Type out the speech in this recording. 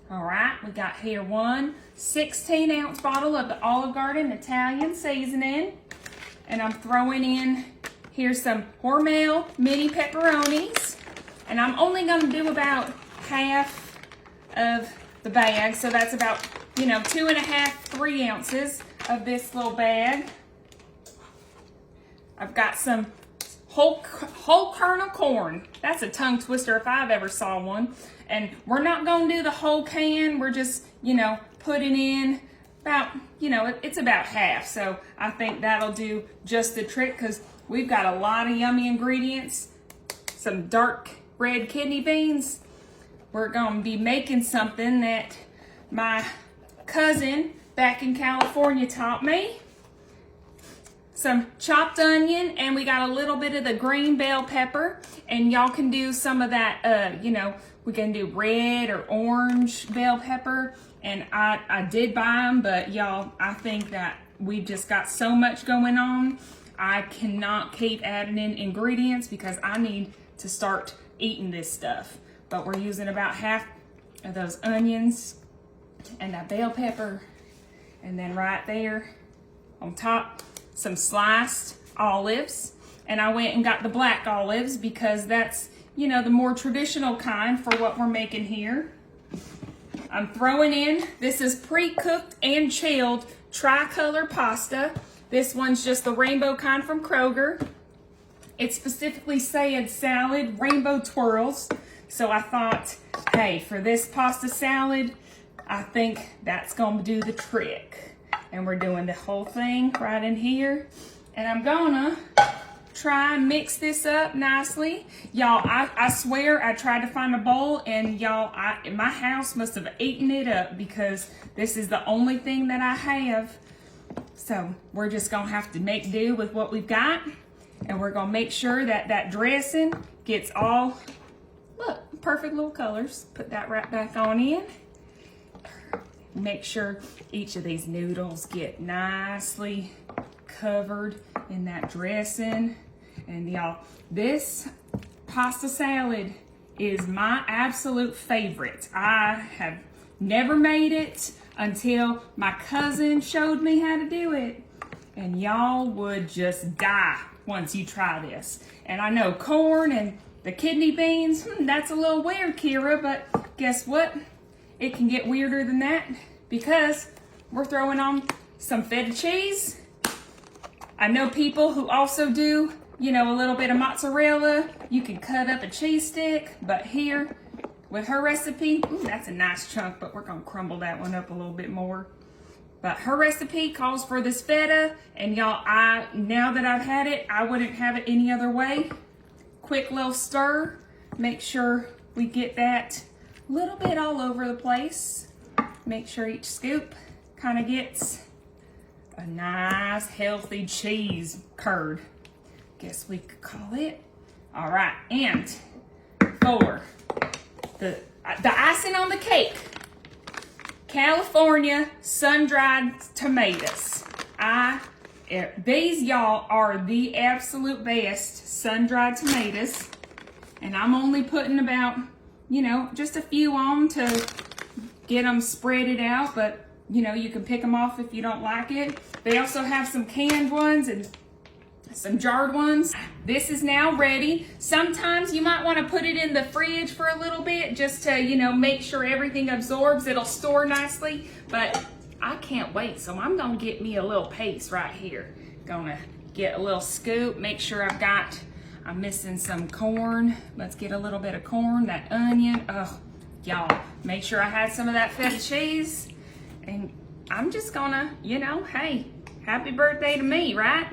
All right, we got here one 16-ounce bottle of the Olive Garden Italian seasoning. And I'm throwing in here some Hormel mini pepperonis. And I'm only gonna do about half of the bag. So that's about, 2.5, 3 ounces of this little bag. I've got some whole kernel corn. That's a tongue twister if I've ever saw one. And we're not gonna do the whole can. We're just, putting in about, it's about half. So I think that'll do just the trick because we've got a lot of yummy ingredients. Some dark red kidney beans. We're gonna be making something that my cousin back in California taught me. Some chopped onion, and we got a little bit of the green bell pepper, and y'all can do some of that, we can do red or orange bell pepper, and I did buy them, but y'all, I think that we just got so much going on. I cannot keep adding in ingredients because I need to start eating this stuff. But we're using about half of those onions and that bell pepper, and then right there on top, some sliced olives. And I went and got the black olives because that's, the more traditional kind for what we're making here. I'm throwing in, this is pre-cooked and chilled tricolor pasta. This one's just the rainbow kind from Kroger. It specifically said salad rainbow twirls. So I thought, hey, for this pasta salad, I think that's gonna do the trick. And we're doing the whole thing right in here. And I'm gonna try and mix this up nicely. Y'all, I swear I tried to find a bowl, and y'all, my house must have eaten it up because this is the only thing that I have. So we're just gonna have to make do with what we've got. And we're gonna make sure that that dressing gets all, look, perfect little colors. Put that right back on in. Make sure each of these noodles get nicely covered in that dressing. And y'all, this pasta salad is my absolute favorite. I have never made it until my cousin showed me how to do it. And y'all would just die once you try this. And I know corn and the kidney beans, that's a little weird, Kiera, but guess what? It can get weirder than that because we're throwing on some feta cheese. I know people who also do, a little bit of mozzarella. You can cut up a cheese stick, but here with her recipe, that's a nice chunk, but we're gonna crumble that one up a little bit more. But her recipe calls for this feta, and y'all, now that I've had it, I wouldn't have it any other way. Quick little stir, make sure we get that a little bit all over the place. Make sure each scoop kind of gets a nice healthy cheese curd, guess we could call it. All right, and for the icing on the cake, California sun-dried tomatoes. These, y'all, are the absolute best sun-dried tomatoes, and I'm only putting about, just a few on to get them spreaded out, but you can pick them off if you don't like it. They also have some canned ones and some jarred ones. This is now ready. Sometimes you might want to put it in the fridge for a little bit just to, make sure everything absorbs. It'll store nicely, but I can't wait. So I'm gonna get me a little paste right here. Gonna get a little scoop, make sure I'm missing some corn. Let's get a little bit of corn, that onion. Oh, y'all, make sure I had some of that feta cheese. And I'm just gonna, hey, happy birthday to me, right?